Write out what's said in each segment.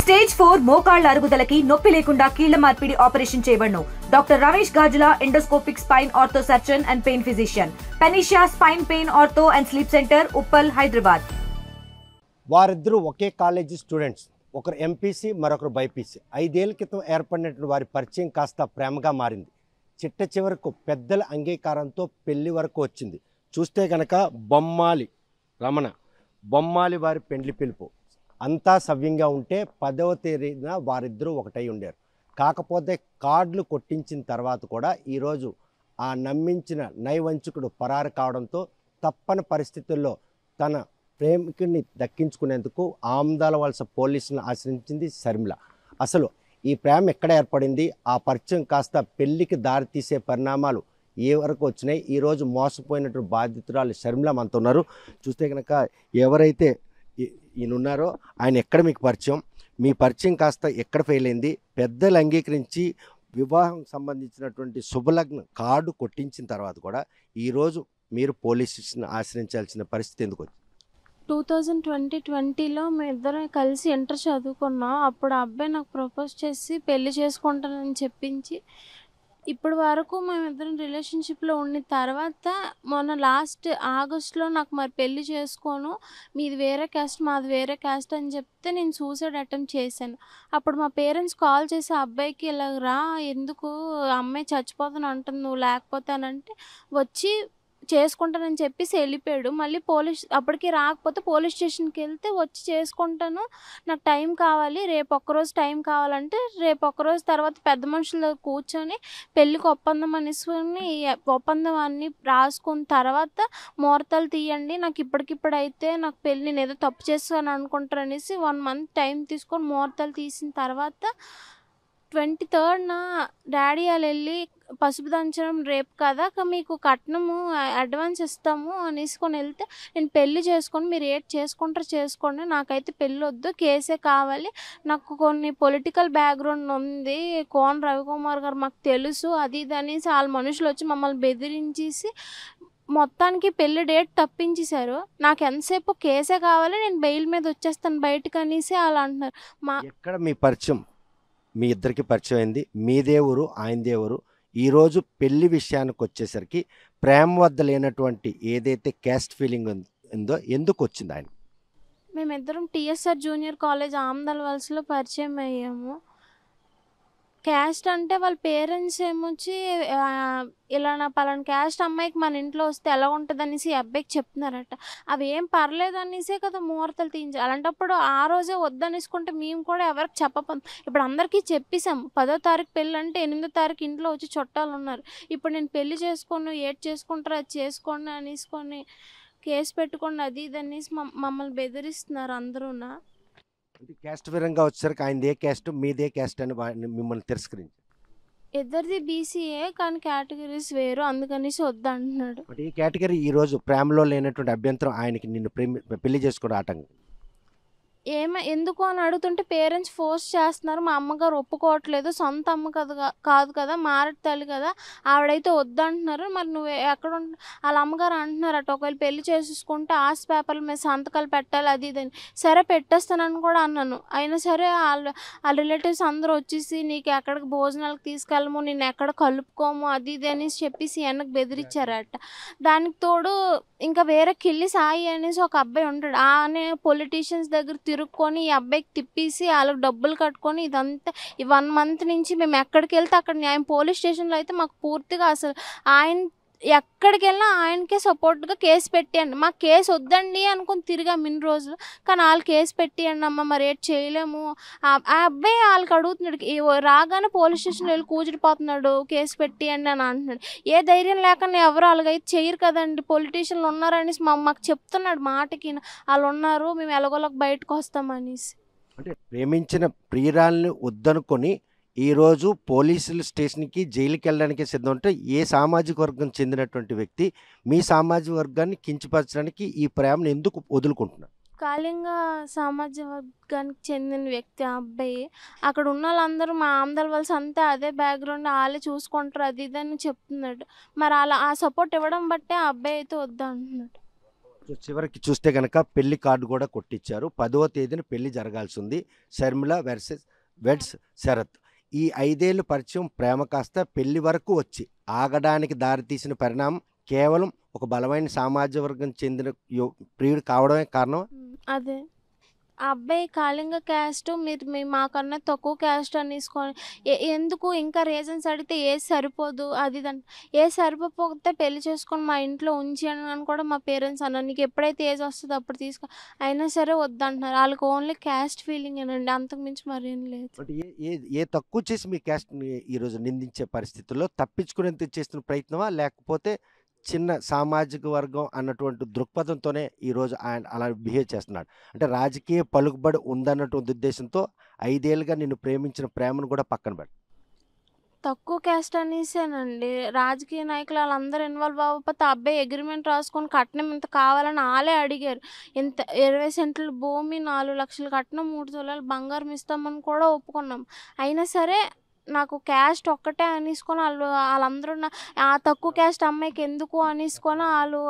Stage 4 మోకాళ్ల అరుగుదలకి నొప్పి లేకుండా కీళ్ల మార్పిడి ఆపరేషన్ చేయబడును. Doctor Ramesh Gajula, endoscopic spine ortho surgeon and pain physician, panacea spine pain ortho and sleep center, Uppal, Hyderabad. వారిద్దరూ ఒకే కాలేజీ స్టూడెంట్స్. ఒకరు ఎంపీసీ, మరొకరు బైపీసీ. 5 ఏళ్ల క్రితం ఏర్పడినటువంటి వారి పరిచయం కాస్త ప్రేమగా మారింది. చిట్ట చివరకు పెద్దల అంగీకారంతో పెళ్లి వరకు వచ్చింది. చూస్తే కనుక బొమ్మాలి రమణ, బొమ్మాలి వారి పెండ్లి పిలుపు అంతా సవ్యంగా ఉంటే 10వ తేదీన వారిద్దరూ ఒకటై ఉండారు. కాకపోతే కార్డులు కొట్టించిన తర్వాత కూడా ఈరోజు ఆ నమ్మించిన నైవంచకుడు పరారు కావడంతో తప్పని పరిస్థితుల్లో తన ప్రేమికుడిని దక్కించుకునేందుకు ఆమ్దాలవలస పోలీసులను ఆశ్రయించింది షర్మిల. అసలు ఈ ప్రేమ ఎక్కడ ఏర్పడింది, ఆ పరిచయం కాస్త పెళ్లికి దారితీసే పరిణామాలు ఏ వరకు వచ్చినాయి, ఈరోజు మోసపోయినటువంటి బాధితురాలు షర్మిల మనతో ఉన్నారు. చూస్తే కనుక ఎవరైతే ఈయన ఉన్నారో ఆయన ఎక్కడ మీకు పరిచయం, మీ పరిచయం కాస్త ఎక్కడ ఫెయిల్ అయింది, పెద్దలు అంగీకరించి వివాహం సంబంధించినటువంటి శుభలగ్న కార్డు కొట్టించిన తర్వాత కూడా ఈరోజు మీరు పోలీస్ స్టేషన్ ఆశ్రయించాల్సిన పరిస్థితి ఎందుకు వచ్చింది? 2020లో మేము ఇద్దరం కలిసి ఇంటర్ చదువుకున్నాం. అప్పుడు ఆ అబ్బాయి నాకు ప్రపోజ్ చేసి పెళ్లి చేసుకుంటానని చెప్పించి ఇప్పటి వరకు మేమిద్దరం రిలేషన్షిప్లో ఉన్న తర్వాత మొన్న లాస్ట్ ఆగస్టులో నాకు మరి పెళ్లి చేసుకోను, మీది వేరే క్యాస్ట్ మాది వేరే క్యాస్ట్ అని చెప్తే నేను సూసైడ్ అటెంప్ట్ చేశాను. అప్పుడు మా పేరెంట్స్ కాల్ చేసి ఆ అబ్బాయికి ఇలా రా, ఎందుకు అమ్మాయి చచ్చిపోతాను అంటుంది, నువ్వు లేకపోతానంటే వచ్చి చేసుకుంటానని చెప్పేసి వెళ్ళిపోయాడు. మళ్ళీ అప్పటికి రాకపోతే పోలీస్ స్టేషన్కి వెళ్తే వచ్చి చేసుకుంటాను, నాకు టైం కావాలి, రేపు ఒక్కరోజు టైం కావాలంటే రేపు ఒక్కరోజు తర్వాత పెద్ద మనుషులు కూర్చొని పెళ్ళికి ఒప్పందం అనేసుకొని ఒప్పందం అన్నీ రాసుకున్న తర్వాత ముహూర్తాలు తీయండి, నాకు ఇప్పటికిప్పుడైతే నాకు పెళ్ళి నేను ఏదో తప్పు చేస్తాను అనుకుంటారు అనేసి 1 మంత్ టైం తీసుకొని ముహూర్తాలు తీసిన తర్వాత 23rd డాడీ వాళ్ళు వెళ్ళి పసుపు దంచడం రేపు కదా, మీకు కట్నము అడ్వాన్స్ ఇస్తాము అనేసుకొని వెళ్తే నేను పెళ్లి చేసుకొని మీరు ఏది చేసుకుంటారో చేసుకోండి, నాకైతే పెళ్ళి వద్దు, కేసే కావాలి, నాకు కొన్ని పొలిటికల్ బ్యాక్గ్రౌండ్ ఉంది, కోన రవికుమార్ గారు మాకు తెలుసు, అది ఇది అనేసి వాళ్ళ మనుషులు వచ్చి మమ్మల్ని బెదిరించేసి మొత్తానికి పెళ్లి డేట్ తప్పించేశారు. నాకు ఎంతసేపు కేసే కావాలి, నేను బెయిల్ మీద వచ్చేస్తాను బయటకు అనేసి వాళ్ళు అంటున్నారు. ఎక్కడ మీ పరిచయం, మీ ఇద్దరికి పరిచయం అయింది, మీదే ఊరు ఆయనదే ఊరు, ఈరోజు పెళ్లి విషయానికి వచ్చేసరికి ప్రేమ వద్ద లేనటువంటి ఏదైతే క్యాస్ట్ ఫీలింగ్ ఉందో ఎందుకు వచ్చింది ఆయన? మేమిద్దరం టీఎస్ఆర్ జూనియర్ కాలేజ్ ఆమ్దాలవలసలో పరిచయం అయ్యాము. క్యాస్ట్ అంటే వాళ్ళ పేరెంట్స్ ఏమొచ్చి ఇలా నా పలానా క్యాస్ట్ అమ్మాయికి మన ఇంట్లో వస్తే ఎలా ఉంటుంది అనేసి అబ్బాయికి చెప్తున్నారట. అవి ఏం పర్లేదు అనేసే కదా ముహూర్తాలు తీయించాలి. అలాంటప్పుడు ఆ రోజే వద్దనేసుకుంటే మేము కూడా ఎవరికి చెప్పపోతాం. ఇప్పుడు అందరికీ చెప్పేసాం 10వ తారీఖు పెళ్ళి అంటే 8వ తారీఖు ఇంట్లో వచ్చి చుట్టాలు ఉన్నారు. ఇప్పుడు నేను పెళ్లి చేసుకోను, ఏది చేసుకుంటారో అది చేసుకోండి అనేసుకొని కేసు పెట్టుకోండి అది ఇది అనేసి మమ్మల్ని బెదిరిస్తున్నారు అందరూనా. క్యాస్ట్ విరంగా వచ్చేసరికి ఆయన ఏ క్యాస్ట్ మీదే క్యాస్ట్ అని మిమ్మల్ని తిరస్కరించి ఇద్దరిది బీసీఏ కానీ కేటగిరీస్ వేరు, అందుకనేసి వద్దంటున్నాడు. ఈ కేటగిరీ ఈరోజు ప్రేమలో లేనటువంటి అభ్యంతరం ఆయనకి నిన్ను పెళ్లి చేసుకోవడం ఆటంకం ఎందుకు అని అడుగుతుంటే పేరెంట్స్ ఫోర్స్ చేస్తున్నారు, మా అమ్మగారు ఒప్పుకోవట్లేదు, సొంత అమ్మ కాదు కదా, మారటి తల్లి కదా, ఆవిడైతే వద్దంటున్నారు, మరి నువ్వు ఎక్కడ వాళ్ళ అమ్మగారు అంటున్నారట ఒకవేళ పెళ్లి చేసేసుకుంటే ఆస్తి పేపర్ల మీద సంతకాలు పెట్టాలి అది ఇదని. సరే పెట్టేస్తానని కూడా అన్నాను. అయినా సరే వాళ్ళ రిలేటివ్స్ అందరూ వచ్చేసి నీకు ఎక్కడికి భోజనాలకు తీసుకెళ్ళము, నేను ఎక్కడ కలుపుకోము అది ఇది అనేసి చెప్పేసి వెనక్కి బెదిరించారట. దానికి తోడు ఇంకా వేరే కిల్లి సాయి అనేసి ఒక అబ్బాయి ఉంటాడు, ఆనే పొలిటీషియన్స్ దగ్గర తిరుక్కొని ఈ అబ్బాయికి తిప్పేసి వాళ్ళకి డబ్బులు కట్టుకొని ఇదంతా ఈ 1 మంత్ నుంచి మేము ఎక్కడికి వెళ్తే అక్కడ న్యాయం. పోలీస్ స్టేషన్లో అయితే మాకు పూర్తిగా అసలు ఆయన ఎక్కడికి వెళ్ళినా ఆయనకే సపోర్ట్గా కేసు పెట్టేయండి, మాకు కేసు వద్దండి అనుకుని తిరిగాము ఇన్ని రోజులు, కానీ వాళ్ళు కేసు పెట్టేయండి అమ్మ మరి ఏటి చేయలేము. ఆ అబ్బాయి వాళ్ళకి అడుగుతున్నాడు, రాగానే పోలీస్ స్టేషన్లో వెళ్ళి కూర్చుడిపోతున్నాడు, కేసు పెట్టేయండి అని అంటున్నాడు. ఏ ధైర్యం లేకుండా ఎవరు అలాగైతే చేయరు కదండి, పొలిటీషియన్లు ఉన్నారనేసి మాకు చెప్తున్నాడు మాటకి, వాళ్ళు ఉన్నారు మేము ఎలాగోలకు బయటకు వస్తామనేసి. అంటే ప్రేమించిన ప్రియురాల్ని వద్దనుకొని ఈరోజు పోలీసుల స్టేషన్కి జైలుకి వెళ్ళడానికి సిద్ధం ఉంటే ఏ సామాజిక వర్గం చెందినటువంటి వ్యక్తి మీ సామాజిక వర్గాన్ని కించపరచడానికి ఈ ప్రేమను ఎందుకు వదులుకుంటున్నారు? కాళింగ సామాజిక వర్గానికి చెందిన వ్యక్తి ఆ అబ్బాయి. అక్కడ ఉన్న వాళ్ళందరూ మా ఆమ్దాలవలస అంతా అదే బ్యాక్గ్రౌండ్, వాళ్ళే చూసుకుంటారు అది ఇదని చెప్తున్నాడు. మరి అలా ఆ సపోర్ట్ ఇవ్వడం బట్టే ఆ అబ్బాయి అయితే వద్దు అంటున్నాడు. సో చివరికి చూస్తే కనుక పెళ్లి కార్డు కూడా కొట్టించారు. 10వ తేదీన పెళ్లి జరగాల్సి ఉంది. షర్మిల వెడ్స్ శరత్. ఈ 5 ఏళ్ళు పరిచయం ప్రేమ కాస్త పెళ్లి వరకు వచ్చి ఆగడానికి దారితీసిన పరిణామం కేవలం ఒక బలమైన సామాజిక వర్గం చెందిన ప్రియుడు కావడమే కారణం. అదే ఆ అబ్బాయి కాళింగ క్యాస్ట్, మీరు మాకన్నా తక్కువ క్యాస్ట్ అనేసుకొని ఎందుకు ఇంకా రీజన్స్ అడిగితే ఏది సరిపోదు అది దాన్ని ఏది సరిపోతే పెళ్లి చేసుకొని మా ఇంట్లో ఉంచాను అని కూడా మా పేరెంట్స్ అన్నారు. నీకు ఎప్పుడైతే ఏజ్ వస్తుందో అప్పుడు తీసుకో, అయినా సరే వద్దంటున్నారు. వాళ్ళకి ఓన్లీ క్యాస్ట్ ఫీలింగ్ ఏనండి, అంతకుమించి మరేం లేదు. అంటే ఏ తక్కువ చేసి మీ క్యాస్ట్ని ఈరోజు నిందించే పరిస్థితుల్లో తప్పించుకునేందుకు చేస్తున్న ప్రయత్నమా, లేకపోతే చిన్న సామాజిక వర్గం అన్నటువంటి దృక్పథంతోనే ఈరోజు ఆయన అలా బిహేవ్ చేస్తున్నాడు? అంటే రాజకీయ పలుకుబడి ఉందన్నటువంటి ఉద్దేశంతో 5 ఏళ్ళుగా నిన్ను ప్రేమించిన ప్రేమను కూడా పక్కన పెట్టు. తక్కువ క్యాస్ట్ అనేసేనండి. రాజకీయ నాయకులు వాళ్ళందరూ ఇన్వాల్వ్ అవ్వకపోతే ఆ అబ్బాయి అగ్రిమెంట్ రాసుకొని కట్నం ఇంత కావాలని వాళ్ళే అడిగారు. ఇంత 20 సెంట్ల భూమి, 4 లక్షలు కట్నం, 3 తులాలు బంగారం ఇస్తామని కూడా ఒప్పుకున్నాం. అయినా సరే నాకు క్యాస్ట్ ఒక్కటే అనేసుకొని వాళ్ళందరూ ఆ తక్కువ క్యాస్ట్ అమ్మాయికి ఎందుకు అనేసుకొని వాళ్ళు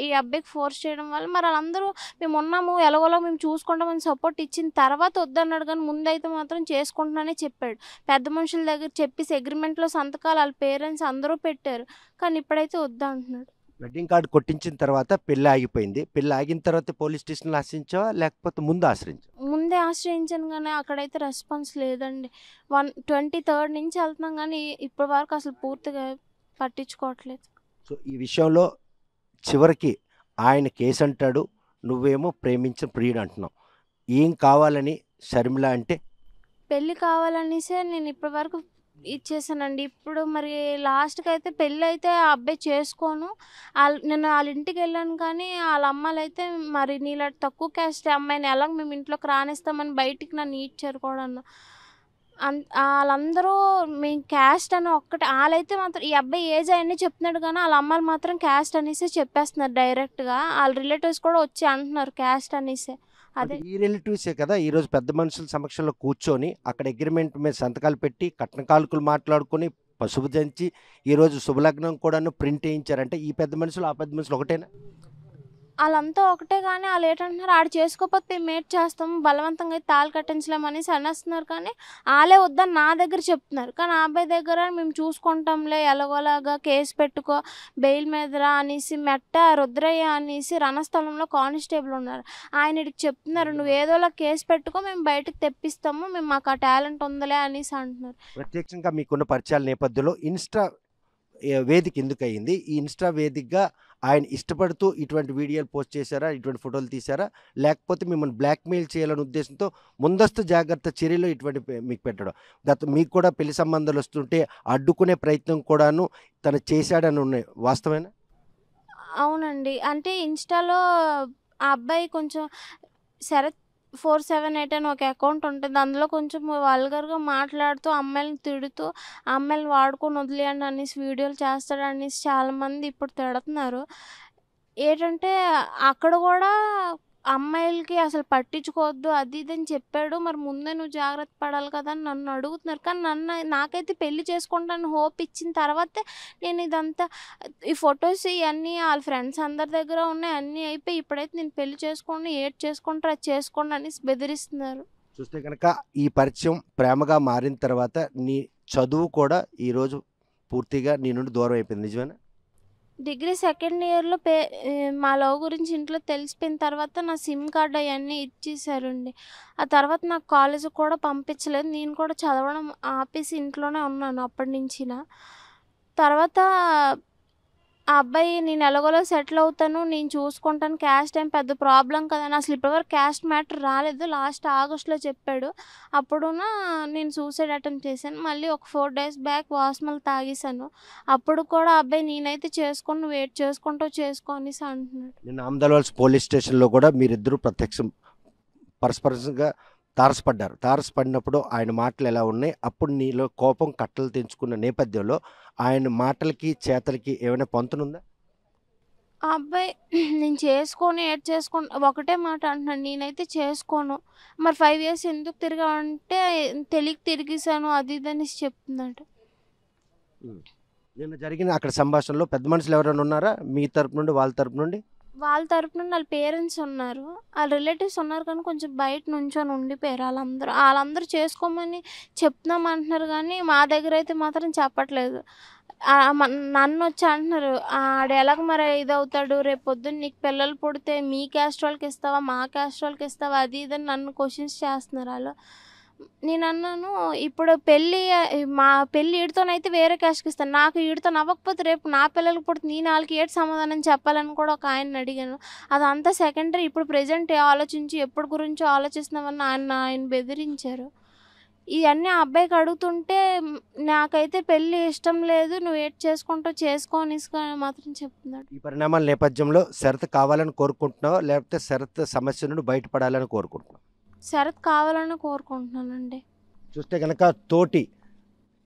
ఈ అబ్బాయికి ఫోర్స్ చేయడం వల్ల మరి వాళ్ళందరూ మేము ఉన్నాము ఎలాగోలా మేము చూసుకుంటామని సపోర్ట్ ఇచ్చిన తర్వాత వద్దన్నాడు. కానీ ముందైతే మాత్రం చేసుకుంటున్నానే చెప్పాడు. పెద్ద మనుషుల దగ్గర చెప్పేసి అగ్రిమెంట్లో సంతకాలు వాళ్ళ పేరెంట్స్ అందరూ పెట్టారు. కానీ ఇప్పుడైతే వద్దంటున్నాడు. వెడ్డింగ్ కార్డు కొట్టించిన తర్వాత పెళ్ళి ఆగిపోయింది. పెళ్ళి ఆగిన తర్వాత పోలీస్ స్టేషన్లో ఆశ్రయించావా, లేకపోతే ముందు ఆశ్రయించావా? ముందే ఆశ్రయించాను కానీ అక్కడైతే రెస్పాన్స్ లేదండి. 23rd నుంచి వెళ్తున్నాం కానీ ఇప్పటి వరకు అసలు పూర్తిగా పట్టించుకోవట్లేదు. సో ఈ విషయంలో చివరికి ఆయన కేసు అంటాడు, నువ్వేమో ప్రేమించిన ప్రియుడు అంటున్నావు. ఏం కావాలని షర్మిల అంటే? పెళ్ళి కావాలనేసే నేను ఇప్పటి వరకు ఇచ్చేసానండి. ఇప్పుడు మరి లాస్ట్కి అయితే పెళ్ళి అయితే ఆ అబ్బాయి చేసుకోను. నేను వాళ్ళ ఇంటికి వెళ్ళాను కానీ వాళ్ళ అమ్మాయిలు అయితే మరి నీలాంటి తక్కువ క్యాస్ట్ అమ్మాయిని ఎలా మేము ఇంట్లోకి రానిస్తామని బయటికి నన్ను ఈడ్చారు కూడా. వాళ్ళందరూ మేము క్యాస్ట్ అని ఒక్కటే, వాళ్ళైతే మాత్రం ఈ అబ్బాయి ఏజ్ అవన్నీ చెప్తున్నాడు కానీ వాళ్ళ అమ్మాయిలు మాత్రం క్యాస్ట్ అనేసి చెప్పేస్తున్నారు డైరెక్ట్గా. వాళ్ళ రిలేటివ్స్ కూడా వచ్చి అంటున్నారు క్యాస్ట్ అనేసి. అదే ఈ రిలేటివ్సే కదా ఈరోజు పెద్ద మనుషుల సమక్షంలో కూర్చొని అక్కడ అగ్రిమెంట్ మీద సంతకాలు పెట్టి కట్న కానుకలు మాట్లాడుకొని పసుపు దంచి ఈరోజు శుభలగ్నం కూడాను ప్రింట్ వేయించారంటే ఈ పెద్ద మనుషులు ఆ పెద్ద మనుషులు ఒకటేనా? వాళ్ళంతా ఒకటే కానీ వాళ్ళు ఏంటంటున్నారు, ఆడు చేసుకోకపోతే మేము మేట్ చేస్తాము, బలవంతంగా అయితే తాళి కట్టించలేమనేసి అనేస్తున్నారు. కానీ వాళ్ళే వద్దని నా దగ్గర చెప్తున్నారు. కానీ ఆ అబ్బాయి దగ్గర మేము చూసుకుంటాంలే ఎలాగోలాగా కేసు పెట్టుకో బెయిల్ మీద రా అనేసి మెట్ట రుద్రయ్య అనేసి రణస్థలంలో కానిస్టేబుల్ ఉన్నారు. ఆయనకి చెప్తున్నారు, నువ్వు ఏదోలా కేసు పెట్టుకో మేము బయటకు తెప్పిస్తాము, మేము మాకు ఆ టాలెంట్ ఉందిలే అనేసి అంటున్నారు. ప్రత్యక్షంగా మీకున్న పరిచయాల నేపథ్యంలో ఇన్స్టా వేదిక ఎందుకు అయ్యింది? ఈ ఇన్స్టా వేదికగా ఆయన ఇష్టపడుతూ ఇటువంటి వీడియోలు పోస్ట్ చేశారా, ఇటువంటి ఫోటోలు తీశారా, లేకపోతే మిమ్మల్ని బ్లాక్మెయిల్ చేయాలనే ఉద్దేశంతో ముందస్తు జాగ్రత్త చర్యలు ఇటువంటి మీకు పెట్టడం? మీకు కూడా పెళ్లి సంబంధాలు వస్తుంటే అడ్డుకునే ప్రయత్నం కూడాను తను చేశాడని ఉన్నాయి, వాస్తవేనా? అవునండి. అంటే ఇన్స్టాలో ఆ అబ్బాయి కొంచెం శరత్ 478 అని ఒక అకౌంట్ ఉంటుంది. అందులో కొంచెం వల్గర్గా మాట్లాడుతూ అమ్మాయిలను తిడుతూ అమ్మాయిలను వాడుకొని వదిలేయండి అనేసి వీడియోలు చేస్తాడు అనేసి చాలామంది ఇప్పుడు తిడుతున్నారు. ఏంటంటే అక్కడ కూడా అమ్మాయిలకి అసలు పట్టించుకోవద్దు అది ఇది అని చెప్పాడు. మరి ముందే నువ్వు జాగ్రత్త పడాలి కదా అని నన్ను అడుగుతున్నారు. కానీ నాకైతే పెళ్లి చేసుకుంటాను హోప్ ఇచ్చిన తర్వాతే నేను ఇదంతా ఈ ఫొటోస్ ఇవన్నీ వాళ్ళ ఫ్రెండ్స్ అందరి దగ్గర ఉన్నాయి, అన్నీ అయిపోయి ఇప్పుడైతే నేను పెళ్లి చేసుకోండి ఏడ్ చేసుకుంటారు అది చేసుకోండి అనేసి బెదిరిస్తున్నారు. చూస్తే కనుక ఈ పరిచయం ప్రేమగా మారిన తర్వాత నీ చదువు కూడా ఈరోజు పూర్తిగా నీ నుండి దూరం అయిపోయింది, నిజమేనా? డిగ్రీ సెకండ్ ఇయర్లో మా లవ్ గురించి ఇంట్లో తెలిసిపోయిన తర్వాత నా సిమ్ కార్డ్ అవన్నీ ఇచ్చేసారండి. ఆ తర్వాత నాకు కాలేజీకి కూడా పంపించలేదు. నేను కూడా చదవడం ఆపేసి ఇంట్లోనే ఉన్నాను అప్పటి నుంచి. తర్వాత ఆ అబ్బాయి నేను ఎలాగోలా సెటిల్ అవుతాను, నేను చూసుకుంటాను, క్యాస్ట్ ఏం పెద్ద ప్రాబ్లం కదా అని అసలు ఇప్పటివరకు క్యాస్ట్ మ్యాటర్ రాలేదు. లాస్ట్ ఆగస్ట్లో చెప్పాడు. అప్పుడున నేను సూసైడ్ అటెంప్ట్ చేశాను. మళ్ళీ ఒక 4 days బ్యాక్ వాస్మల్ తాగేశాను. అప్పుడు కూడా అబ్బాయి నేనైతే చేసుకొని నువ్వు వెయిట్ చేసుకుంటావు చేసుకో అనేసి అంటున్నాడు. నిన్న ఆమ్దాల్వాల్స్ పోలీస్ స్టేషన్లో కూడా మీరిద్దరూ పరస్పరంగా తారసపడినప్పుడు ఆయన మాటలు ఎలా ఉన్నాయి, అప్పుడు నీలో కోపం కట్టలు తెంచుకున్న నేపథ్యంలో ఆయన మాటలకి చేతలకి ఏమైనా పొంతనుందా? ఆ అబ్బాయి నేను చేసుకొని ఏడ్ చేసుకొని ఒకటే మాట అంటున్నాడు, నేనైతే చేసుకోను. మరి 5 years ఎందుకు తిరిగావంటే తెలియక తిరిగేశాను అది ఇది అనేసి చెప్తున్నాడు. నిన్న జరిగిన అక్కడ సంభాషణలో పెద్ద మనుషులు ఎవరైనా ఉన్నారా మీ తరపు నుండి వాళ్ళ తరపు నుండి? వాళ్ళ తరపు నుండి వాళ్ళ పేరెంట్స్ ఉన్నారు, వాళ్ళ రిలేటివ్స్ ఉన్నారు, కానీ కొంచెం బయట నుంచొని ఉండిపోయారు. వాళ్ళందరూ చేసుకోమని చెప్తున్నాం అంటున్నారు, కానీ మా దగ్గర అయితే మాత్రం చెప్పట్లేదు. నన్ను వచ్చి అంటున్నారు, ఆడు ఎలాగ మరి ఇదవుతాడు, రేపు పొద్దున్న నీకు పిల్లలు పుడితే మీ క్యాస్ట్ వాళ్ళకి ఇస్తావా, మా క్యాస్ట్ వాళ్ళకి ఇస్తావా, అది ఇదని నన్ను క్వశ్చన్స్ చేస్తున్నారు వాళ్ళు. నేను అన్నాను, ఇప్పుడు మా పెళ్ళి ఈడితోనైతే వేరే క్యాస్ట్కి ఇస్తాను, నాకు ఈడితో నవ్వకపోతే రేపు నా పిల్లలకి పుడితే నేను వాళ్ళకి ఏడు సమాధానం చెప్పాలని కూడా ఒక ఆయన్ని అడిగాను. అదంతా సెకండరీ. ఇప్పుడు ప్రజెంట్ ఆలోచించి ఎప్పుడు గురించో ఆలోచిస్తున్నామని ఆయన బెదిరించారు. ఇవన్నీ ఆ అబ్బాయికి అడుగుతుంటే నాకైతే పెళ్ళి ఇష్టం లేదు, నువ్వు ఏడ్ చేసుకుంటావు చేసుకోని మాత్రం చెప్తున్నాడు. ఈ పరిణామాల నేపథ్యంలో శరత్ కావాలని కోరుకుంటున్నావా, లేకపోతే శరత్ సమస్య నుండి బయటపడాలని కోరుకుంటున్నావు? శరత్ కావాలని కోరుకుంటున్నానండి. చూస్తే కనుక తోటి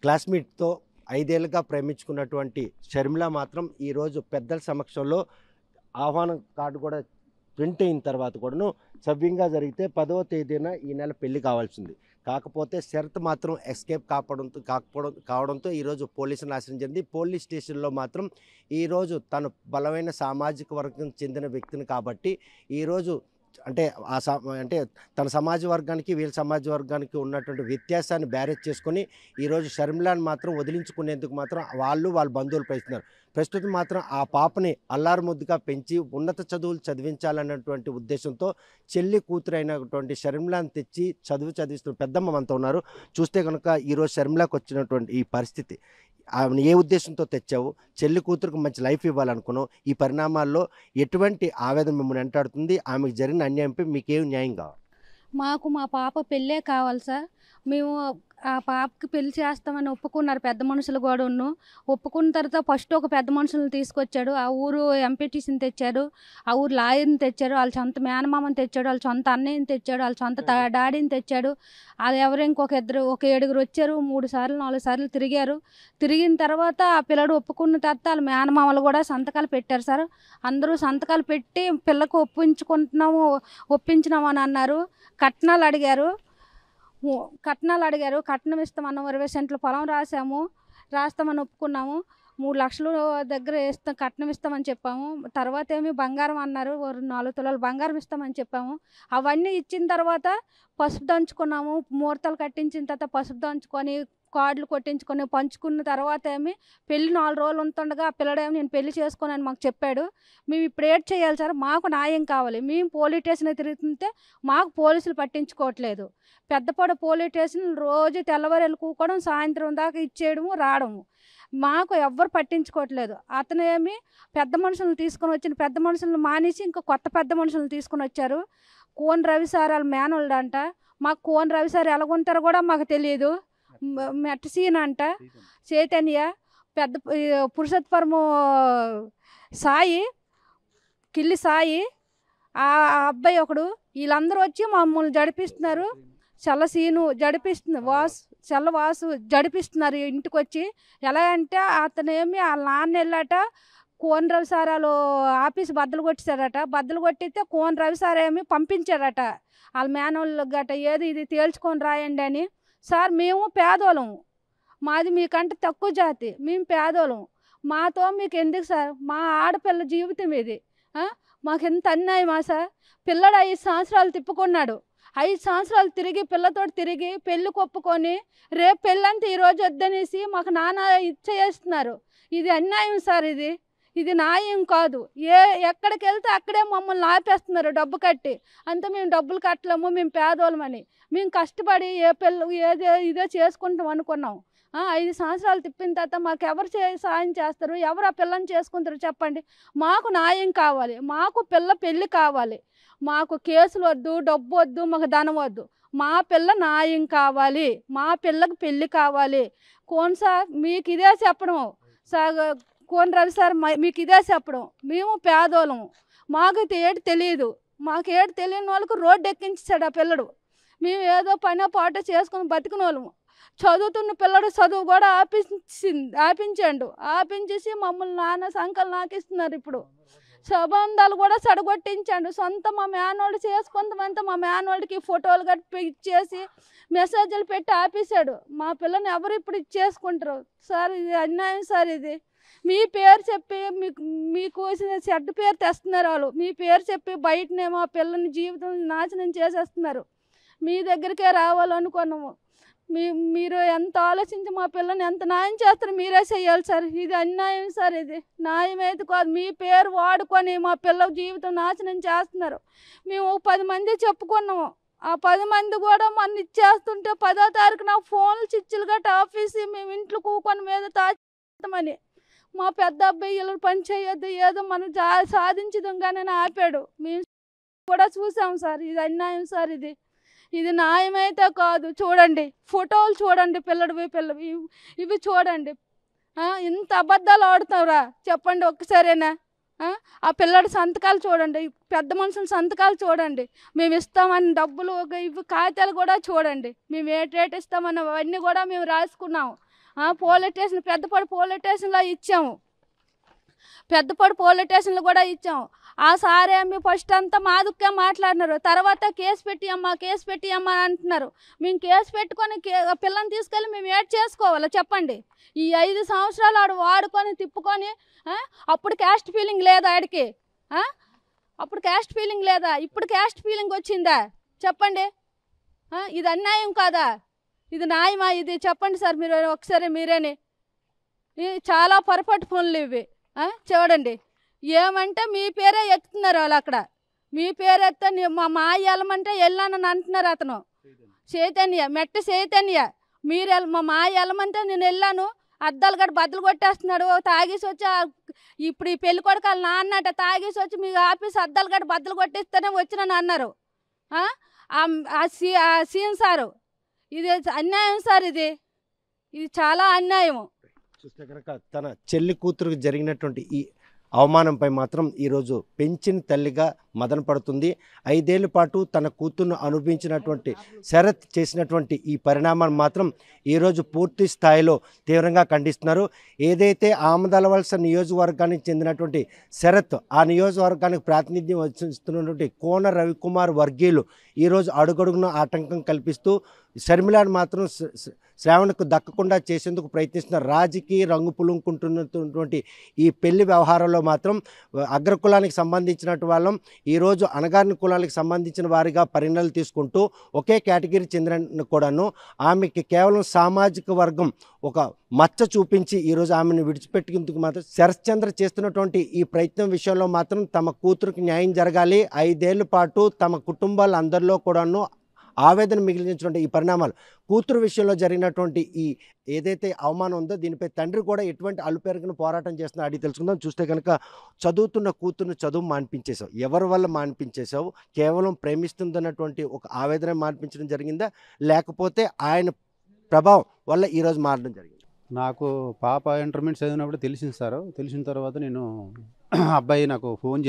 క్లాస్మేట్తో 5 ఏళ్ళుగా ప్రేమించుకున్నటువంటి షర్మిల మాత్రం ఈరోజు పెద్దల సమక్షంలో ఆహ్వానం కార్డు కూడా ప్రింట్ అయిన తర్వాత కూడాను సవ్యంగా జరిగితే 10వ తేదీన ఈ నెల పెళ్లి కావాల్సింది. కాకపోతే శరత్ మాత్రం ఎస్కేప్ కావడంతో ఈరోజు పోలీసులను ఆశ్రయించింది. పోలీస్ స్టేషన్లో మాత్రం ఈరోజు తను బలమైన సామాజిక వర్గం చెందిన వ్యక్తిని కాబట్టి ఈరోజు అంటే అంటే తన సమాజ వర్గానికి వీళ్ళ సమాజ వర్గానికి ఉన్నటువంటి వ్యత్యాసాన్ని బ్యారేజ్ చేసుకొని ఈరోజు షర్మిలాని మాత్రం వదిలించుకునేందుకు మాత్రం వాళ్ళ బంధువులు ప్రస్తుతం మాత్రం ఆ పాపని అల్లారు ముద్దుగా పెంచి ఉన్నత చదువులు చదివించాలన్నటువంటి ఉద్దేశంతో చెల్లి కూతురైనటువంటి షర్మిలాని తెచ్చి చదివిస్తున్న పెద్దమ్మ మనతో ఉన్నారు. చూస్తే కనుక ఈరోజు షర్మిలాకి వచ్చినటువంటి ఈ పరిస్థితి ఆమెను ఏ ఉద్దేశంతో తెచ్చావు, చెల్లి కూతురుకు మంచి లైఫ్ ఇవ్వాలనుకున్నావు, ఈ పరిణామాల్లో ఎటువంటి ఆవేదన మిమ్మల్ని వెంటాడుతుంది, ఆమెకు జరిగిన అన్యాయంపై మీకేం న్యాయం కావాలి? మాకు మా పాప పెళ్ళే కావాలి సార్. మేము ఆ పాపకి పెళ్లి చేస్తామని ఒప్పుకున్నారు పెద్ద మనుషులు కూడా. ఒప్పుకున్న తర్వాత ఫస్ట్ ఒక పెద్ద మనుషులను తీసుకొచ్చాడు, ఆ ఊరు ఎంపీటీసీని తెచ్చారు, ఆ ఊరు లాయర్ని తెచ్చారు, వాళ్ళ సొంత మేనమామని తెచ్చాడు, వాళ్ళ సొంత అన్నయ్యని తెచ్చాడు, వాళ్ళ సొంత డాడీని తెచ్చాడు. అది ఎవరు ఒక 7 వచ్చారు. 3 సార్లు 4 సార్లు తిరిగిన తర్వాత ఆ పిల్లడు ఒప్పుకున్న తర్వాత వాళ్ళ మేనమామలు కూడా సంతకాలు పెట్టారు సార్. అందరూ సంతకాలు పెట్టి పిల్లకు ఒప్పించినాము అని అన్నారు. కట్నాలు అడిగారు. కట్నం ఇస్తామన్నాము. 20 సెంట్ల పొలం రాస్తామని ఒప్పుకున్నాము. 3 లక్షలు దగ్గర కట్నం ఇస్తామని చెప్పాము. తర్వాత ఏమి బంగారం అన్నారు, 4 తులాలు బంగారం ఇస్తామని చెప్పాము. అవన్నీ ఇచ్చిన తర్వాత పసుపు దంచుకున్నాము. ముహూర్తాలు కట్టించిన తర్వాత పసుపు దంచుకొని కార్డులు కొట్టించుకొని పంచుకున్న తర్వాత ఏమి పెళ్ళి 4 రోజులు ఉంటుండగా ఆ పిల్లడేమో నేను పెళ్లి చేసుకోనని మాకు చెప్పాడు. మేము ఇప్పుడు ఏడ్ చేయాలి సార్, మాకు న్యాయం కావాలి. మేము పోలీస్ స్టేషన్ తిరుగుతుంటే మాకు పోలీసులు పట్టించుకోవట్లేదు. పెద్దపాడు పోలీస్ స్టేషన్ రోజు తెల్లవారు కూకోవడం, సాయంత్రం దాకా ఇచ్చేయడము రావడము, మాకు ఎవ్వరు పట్టించుకోవట్లేదు. అతనేమి పెద్ద మనుషులను మానేసి ఇంకా కొత్త పెద్ద మనుషులను తీసుకుని వచ్చారు. కోన్ రవి సార్ వాళ్ళ మేనోళ్ళు అంట. మాకు కోన్ రవి సార్ ఎలాగుంటారో కూడా మాకు తెలియదు. మెట్టసీన్ అంట, చైతన్య, పెద్ద పురుషోత్తరము సాయి, కిల్లి సాయి, ఆ అబ్బాయి ఒకడు, వీళ్ళందరూ వచ్చి మమ్మల్ని జడిపిస్తున్నారు. చల్లసీను వాసు జడిపిస్తున్నారు ఇంటికి వచ్చి. ఎలా అంటే అతనేమి వాళ్ళ నాన్న వెళ్ళాట, కోన్ రవి సార్ వాళ్ళు ఆఫీస్ బద్దలు కొట్టేశారట. బద్దలు కొట్టితే కోన్ రవి సార్ ఏమి పంపించారట వాళ్ళ మేనోళ్ళు గట, ఏది ఇది తేల్చుకొని రాయండి అని. సార్ మేము పేదోళము, మాది మీకంటే తక్కువ జాతి, మేము పేదోళము, మాతో మీకు ఎందుకు సార్, మా ఆడపిల్ల జీవితం ఇది, మాకు ఎంత అన్యాయమా సార్. పిల్లడు 5 సంవత్సరాలు తిప్పుకున్నాడు, 5 సంవత్సరాలు తిరిగి పెళ్ళి కొప్పుకొని రేపు పెళ్ళంటే ఈరోజు వద్దనేసి మాకు నాన్న ఇచ్చేస్తున్నారు. ఇది అన్యాయం సార్, ఇది న్యాయం కాదు. ఎక్కడికి వెళ్తే అక్కడే మమ్మల్ని ఆపేస్తున్నారు డబ్బు కట్టి. అంతా మేము డబ్బులు కట్టలేము, మేము పేదోళ్ళమని. మేము కష్టపడి ఇదే చేసుకుంటాం అనుకున్నాం. 5 సంవత్సరాలు తిప్పిన తర్వాత మాకు ఎవరు సాయం చేస్తారు, ఎవరు ఆ పిల్లని చేసుకుంటారు చెప్పండి. మాకు న్యాయం కావాలి, మాకు పెళ్ళి కావాలి, మాకు కేసులు వద్దు, డబ్బు వద్దు, మాకు ధనం వద్దు, మా పిల్ల న్యాయం కావాలి, మా పిల్లకి పెళ్ళి కావాలి. కోన్ సార్ మీకు ఇదే చెప్పడం సార్, కోన్ రవి సార్ మీకు ఇదే చెప్పడం, మేము పేదోళ్ళము, మాకు ఏడు తెలియదు, మాకు ఏడు తెలియని వాళ్ళకు రోడ్డు ఎక్కించాడు ఆ పిల్లడు. మేము ఏదో పని పాట చేసుకొని బతికిన వాళ్ళము. చదువుతున్న పిల్లడు చదువు కూడా ఆపించేసి మమ్మల్ని నాన్న సంకలు నాకిస్తున్నారు. ఇప్పుడు సంబంధాలు కూడా చెడగొట్టించాడు. సొంత మా మేనోళ్ళు చేసుకుందామంటే మా మేనోళ్ళకి ఫోటోలు కట్టి ఇచ్చేసి మెసేజ్లు పెట్టి ఆపేశాడు. మా పిల్లని ఎవరు ఇప్పుడు ఇచ్చేసుకుంటారు సార్, ఇది అన్యాయం సార్. మీ పేరు చెప్పి మీకు చెడ్డ పేరు తెస్తున్నారు వాళ్ళు. మీ పేరు చెప్పి బయటనేమో ఆ పిల్లని జీవితం నాశనం చేసేస్తున్నారు. మీ దగ్గరికే రావాలనుకున్నాము. మీరు ఎంత ఆలోచించి మా పిల్లని ఎంత న్యాయం చేస్తారు మీరే చెయ్యాలి సార్. ఇది అన్యాయం సార్, ఇది న్యాయం అయితే కాదు. మీ పేరు వాడుకొని మా పిల్ల జీవితం నాశనం చేస్తున్నారు. మేము 10 మంది చెప్పుకున్నాము. ఆ 10 మంది కూడా మొన్న ఇచ్చేస్తుంటే 10వ తారీఖు నాకు ఫోన్లు చిచ్చులు గట్ట ఆఫీసు మేము ఇంట్లో కూకొని మీద తామని మా పెద్ద అబ్బాయి ఇలా పని చేయొద్దు, ఏదో మనం సాధించదాం కానీ ఆపాడు. మేము కూడా చూసాం సార్. ఇది అన్యాయం సార్, ఇది న్యాయమైతే కాదు. చూడండి ఫోటోలు చూడండి, పిల్లవి ఇవి చూడండి. ఇంత అబద్ధాలు ఆడుతావురా చెప్పండి ఒక్కసారేనా? ఆ పిల్లడి సంతకాలు చూడండి, పెద్ద మనుషుల సంతకాలు చూడండి. మేము ఇస్తామని డబ్బులు ఇవి కాగితాలు కూడా చూడండి. మేము ఏ రేట్ ఇస్తామని అవన్నీ కూడా మేము రాసుకున్నాము. పోలీస్ స్టేషన్ పెద్దపాడు పోలీస్ స్టేషన్లో ఇచ్చాము. పెద్దపాడు పోలీస్ స్టేషన్లో కూడా ఇచ్చాము. ఆ సార్ ఏమి ఫస్ట్ అంతా మాదుక్కే మాట్లాడినారు. తర్వాత కేసు పెట్టియమ్మా అని అంటున్నారు. మేము కేసు పెట్టుకొని పిల్లని తీసుకెళ్ళి మేము ఏడ్ చేసుకోవాలా చెప్పండి? ఈ 5 సంవత్సరాలు ఆడు వాడుకొని తిప్పుకొని అప్పుడు క్యాస్ట్ ఫీలింగ్ లేదా ఆడికి? అప్పుడు క్యాస్ట్ ఫీలింగ్ లేదా? ఇప్పుడు క్యాస్ట్ ఫీలింగ్ వచ్చిందా చెప్పండి? ఇది అన్యాయం కాదా? ఇది న్యాయమా? ఇది చెప్పండి సార్ మీరు ఒకసారి మీరేని. చాలా పొరపాటు పనులు ఇవి. చూడండి ఏమంటే మీ పేరే ఎత్తుతున్నారు వాళ్ళు. అక్కడ మీ పేరు ఎత్తే మా వెళ్ళమంటే వెళ్ళానని అంటున్నారు. అతను మెట్ట చైతన్య మీరు మా వెళ్ళమంటే నేను వెళ్ళాను. అద్దాలు గట్ట బద్దలు కొట్టేస్తున్నాడు. తాగేసి వచ్చి ఇప్పుడు ఈ పెళ్లి కొడుకు వాళ్ళ నాన్నట తాగేసి వచ్చి మీ ఆఫీస్ అద్దాలు గట్ట బద్దలు కొట్టిస్తేనే వచ్చినని అన్నారు సీఎం సారు. ఇది అన్యాయం సార్, ఇది చాలా అన్యాయం. చూస్తే కనుక తన చెల్లి కూతురుకు జరిగినటువంటి ఈ అవమానంపై మాత్రం ఈరోజు పెంచిన తల్లిగా మదన పడుతుంది. 5 ఏళ్ల పాటు తన కూతురును అనుభవించినటువంటి శరత్ చేసినటువంటి ఈ పరిణామాన్ని మాత్రం ఈరోజు పూర్తి స్థాయిలో తీవ్రంగా ఖండిస్తున్నారు. ఏదైతే ఆమదాలవలస నియోజకవర్గానికి చెందినటువంటి శరత్ ఆ నియోజకవర్గానికి ప్రాతినిధ్యం వహిస్తున్నటువంటి కోన రవికుమార్ వర్గీయులు ఈరోజు అడుగడుగున ఆటంకం కల్పిస్తూ షర్మిలాను మాత్రం శ్రావణకు దక్కకుండా చేసేందుకు ప్రయత్నిస్తున్న రాజకీయ రంగు పులుముకుంటున్నటువంటి ఈ పెళ్లి వ్యవహారంలో మాత్రం అగ్రకులానికి సంబంధించినటువంటి వాళ్ళం ఈరోజు అణగారిన కులాలకు సంబంధించిన వారిగా పరిణామాలు తీసుకుంటూ ఒకే కేటగిరీ చెందిన కూడాను ఆమెకి కేవలం సామాజిక వర్గం ఒక మచ్చ చూపించి ఈరోజు ఆమెను విడిచిపెట్టేందుకు మాత్రం శరత్చంద్ర చేస్తున్నటువంటి ఈ ప్రయత్నం విషయంలో మాత్రం తమ కూతురికి న్యాయం జరగాలి. 5 ఏళ్ల పాటు తమ కుటుంబాలందరిలో కూడాను ఆవేదన మిగిలించినటువంటి ఈ పరిణామాలు కూతురు విషయంలో జరిగినటువంటి ఈ ఏదైతే అవమానం ఉందో దీనిపై తండ్రి కూడా ఎటువంటి అలుపెరగని పోరాటం చేస్తున్నా అడిగి తెలుసుకుందాం. చూస్తే కనుక చదువుతున్న కూతురుని చదువు మాన్పించేశావు, ఎవరి వల్ల మాన్పించేశావు? కేవలం ప్రేమిస్తుందన్నటువంటి ఒక ఆవేదన మాన్పించడం జరిగిందా, లేకపోతే ఆయన ప్రభావం వల్ల ఈరోజు మారడం జరిగింది? నాకు పాప ఇంటర్మీడియట్ చదివినప్పుడు తెలిసింది సార్. తెలిసిన తర్వాత నేను అబ్బాయి నాకు ఫోన్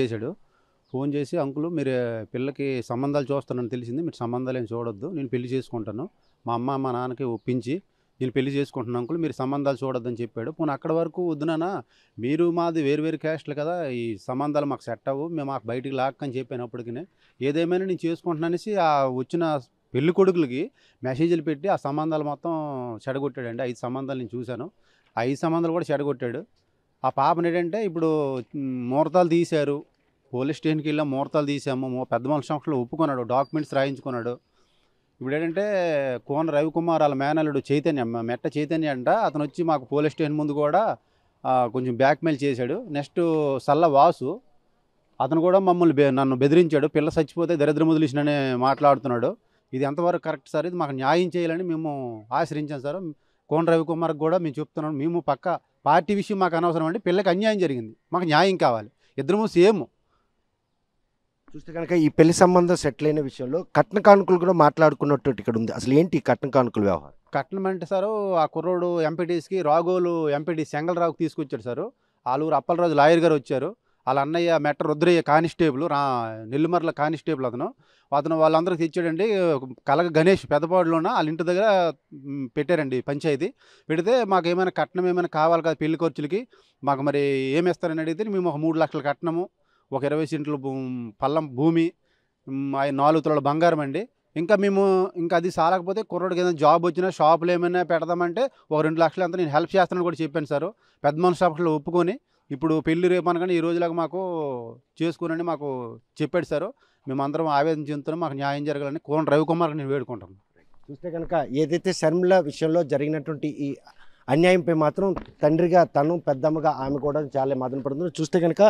చేసి అంకుల్ మీరు పిల్లకి సంబంధాలు చూస్తానని తెలిసింది, మీరు సంబంధాలు ఏం చూడొద్దు, నేను పెళ్లి చేసుకుంటాను, మా అమ్మ మా నాన్నకి ఒప్పించి నేను పెళ్లి చేసుకుంటున్నాను అంకుల్, మీరు సంబంధాలు చూడొద్దని చెప్పాడు. పోనీ అక్కడ వరకు వద్దునా, మీరు మాది వేరు క్యాస్ట్లు కదా, ఈ సంబంధాలు మాకు సెట్ అవ్వు, మేము మాకు బయటికి లాక్కని చెప్పినప్పటికీ ఏదేమైనా నేను చేసుకుంటున్నానేసి ఆ వచ్చిన పెళ్లి కొడుకులకి మెసేజ్లు పెట్టి ఆ సంబంధాలు మొత్తం చెడగొట్టాడండి. 5 సంబంధాలు నేను చూశాను. 5 సంబంధాలు కూడా చెడగొట్టాడు. ఆ పాపని ఏంటంటే ఇప్పుడు ముహూర్తాలు తీశారు, పోలీస్ స్టేషన్కి వెళ్ళాం, ముహూర్తాలు తీసాము, పెద్ద మనుషుల సమక్షంలో ఒప్పుకున్నాడు, డాక్యుమెంట్స్ రాయించుకున్నాడు. ఇప్పుడు ఏంటంటే కోన రవికుమార్ వాళ్ళ మేనల్లుడు చైతన్య, మెట్ట చైతన్య అంట, అతను వచ్చి మాకు పోలీస్ స్టేషన్ ముందు కూడా కొంచెం బ్లాక్మెయిల్ చేశాడు. నెక్స్ట్ సల్ల వాసు అతను కూడా నన్ను బెదిరించాడు, పిల్ల చచ్చిపోతే దరిద్రం వదిలిసినని మాట్లాడుతున్నాడు. ఇది ఎంతవరకు కరెక్ట్ సార్? ఇది మాకు న్యాయం చేయాలని మేము ఆశ్రయించాం సార్. కోన రవికుమార్కి కూడా మేము చెప్తున్నాం, మేము పక్క పార్టీ విషయం మాకు అనవసరం అండి, పిల్లకి అన్యాయం జరిగింది, మాకు న్యాయం కావాలి, ఇద్దరము సేమ్. చూస్తే కనుక ఈ పెళ్లి సంబంధం సెటిల్ అయిన విషయంలో కట్న కానుకలు కూడా మాట్లాడుకున్నట్టు ఇక్కడ ఉంది. అసలు ఏంటి కట్న కానుకల వ్యవహారం? కట్నం అంటే సారు ఆ కుర్రోడు ఎంపీటీస్కి రాఘోలు ఎంపీటీ సెంగళరావుకి తీసుకొచ్చాడు సారు. ఆలూరు అప్పలరాజు లాయర్ గారు వచ్చారు, వాళ్ళ అన్నయ్య మెట్ట రుద్రయ్య కానిస్టేబుల్, నెల్లిమర్ల కానిస్టేబుల్ అతను వాళ్ళందరికీ తెచ్చాడండి. కలగ గణేష్ పెద్దపాడులోన వాళ్ళ ఇంటి దగ్గర పెట్టారండి పంచాయతీ. పెడితే మాకు ఏమైనా కట్నం ఏమైనా కావాలి కదా పెళ్లి ఖర్చులకి, మాకు మరి ఏమేస్తారని అడిగితే మేము ఒక 3 లక్షల కట్నము, ఒక 20 సెంట్లు పల్లం భూమి, 4 తులాల బంగారం అండి, ఇంకా మేము ఇంకా అది సాలకపోతే కుర్రోడికి ఏదైనా జాబ్ వచ్చినా షాపులు ఏమైనా పెడదామంటే ఒక 2 లక్షలు అంతా నేను హెల్ప్ చేస్తానని కూడా చెప్పాను సార్. పెద్ద మనుషుల షాపులో ఒప్పుకొని ఇప్పుడు పెళ్లి రేపు అనగానే ఈ రోజులాగా మాకు చేసుకోనని మాకు చెప్పాడు సార్. మేమందరం ఆవేదన చెందుతున్నాం, మాకు న్యాయం జరగాలని కోన రవికుమార్ నేను వేడుకుంటాను. చూస్తే కనుక ఏదైతే శర్మిల విషయంలో జరిగినటువంటి ఈ అన్యాయంపై మాత్రం తండ్రిగా తను, పెద్దమ్మగా ఆమె కూడా చాలా మదన పడుతుంది. చూస్తే కనుక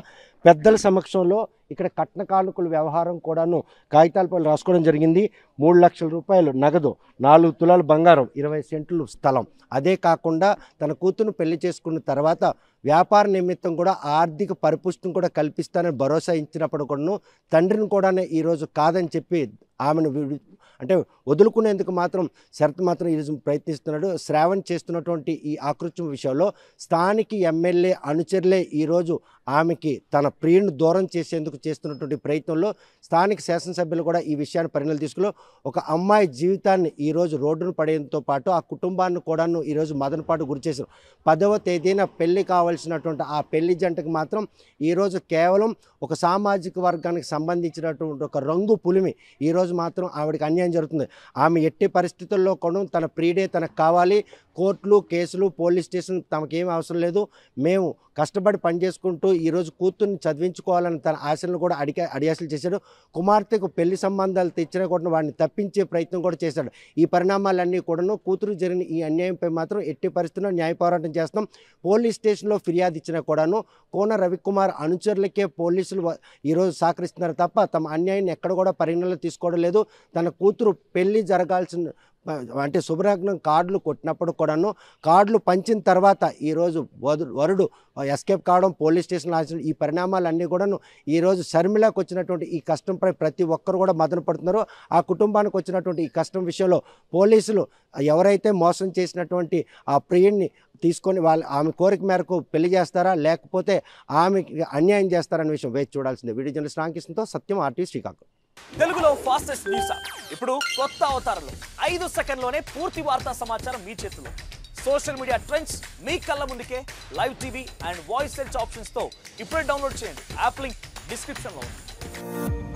పెద్దల సమక్షంలో ఇక్కడ కట్న కానుకల వ్యవహారం కూడాను కాగితాలపై రాసుకోవడం జరిగింది. 3 లక్షల రూపాయలు నగదు, 4 తులాలు బంగారం, 20 సెంట్లు స్థలం. అదే కాకుండా తన కూతురును పెళ్లి చేసుకున్న తర్వాత వ్యాపార నిమిత్తం కూడా ఆర్థిక పరిపుష్టిని కూడా కల్పిస్తానని భరోసా ఇచ్చినప్పుడు కూడాను తండ్రిని కూడా ఈరోజు కాదని చెప్పి ఆమెను అంటే వదులుకునేందుకు మాత్రం శరత్ మాత్రం ఈరోజు ప్రయత్నిస్తున్నాడు. శ్రావణ్ చేస్తున్నటువంటి ఈ ఆకృత్యం విషయంలో స్థానిక ఎమ్మెల్యే అనుచరులే ఈరోజు ఆమెకి తన ప్రియుని దూరం చేసేందుకు చేస్తున్నటువంటి ప్రయత్నంలో స్థానిక శాసనసభ్యులు కూడా ఈ విషయాన్ని పరిగణలోకి తీసుకుని ఒక అమ్మాయి జీవితాన్ని ఈరోజు రోడ్డును పడేయడంతో పాటు ఆ కుటుంబాన్ని కూడాను ఈరోజు మదనపాటు గురి చేశారు. 10వ తేదీన పెళ్లి కావాల్సినటువంటి ఆ పెళ్లి జంటకు మాత్రం ఈరోజు కేవలం ఒక సామాజిక వర్గానికి సంబంధించినటువంటి ఒక రంగు పులిమి ఈరోజు మాత్రం ఆవిడకి అన్యాయం జరుగుతుంది. ఆమె ఎట్టి పరిస్థితుల్లో కూడా తన ప్రియుడే తనకు కావాలి, కోర్టులు, కేసులు, పోలీస్ స్టేషన్ తమకేం అవసరం లేదు, మేము కష్టపడి పనిచేసుకుంటూ ఈరోజు కూతుర్ని చదివించుకోవాలని తన ఆశలను కూడా అడియాసలు చేశాడు. కుమార్తెకు పెళ్లి సంబంధాలు తెచ్చినా కూడా వాడిని తప్పించే ప్రయత్నం కూడా చేశాడు. ఈ పరిణామాలన్నీ కూడాను కూతురు జరిగిన ఈ అన్యాయంపై మాత్రం ఎట్టి పరిస్థితుల్లో న్యాయ పోరాటం చేస్తాం. పోలీస్ స్టేషన్లో ఫిర్యాదు ఇచ్చినా కూడాను కోన రవికుమార్ అనుచరులకే పోలీసులు ఈరోజు సహకరిస్తున్నారు తప్ప తమ అన్యాయాన్ని ఎక్కడ కూడా పరిగణనలో తీసుకోవడం లేదు. తన కూతురు పెళ్లి జరగాల్సిన అంటే శుభలగ్నం కార్డులు కొట్టినప్పుడు కూడాను కార్డులు పంచిన తర్వాత ఈరోజు వరుడు ఎస్కేప్ కావడం, పోలీస్ స్టేషన్లో ఆచరణ, ఈ పరిణామాలన్నీ కూడాను ఈరోజు షర్మిలకు వచ్చినటువంటి ఈ కష్టంపై ప్రతి ఒక్కరు కూడా మదన పడుతున్నారో ఆ కుటుంబానికి వచ్చినటువంటి ఈ కష్టం విషయంలో పోలీసులు ఎవరైతే మోసం చేసినటువంటి ఆ ప్రియుడిని తీసుకొని ఆమె కోరిక మేరకు పెళ్లి చేస్తారా లేకపోతే ఆమెకి అన్యాయం చేస్తారనే విషయం వేచి చూడాల్సిందే. వీడియో జర్నలిస్ట్ రామకృష్ణతో సత్యం, RTV శ్రీకాకుళం. తెలుగులో ఫాస్టెస్ట్ న్యూస్ ఇప్పుడు కొత్త అవతారంలో 5 సెకండ్లోనే పూర్తి వార్తా సమాచారం మీ చేతిలో. సోషల్ మీడియా ట్రెండ్స్ మీ కళ్ళ ముందుకే live TV and voice search options తో ఇప్పుడే డౌన్లోడ్ చేయండి. యాప్ లింక్ డిస్క్రిప్షన్ లో ఉంది.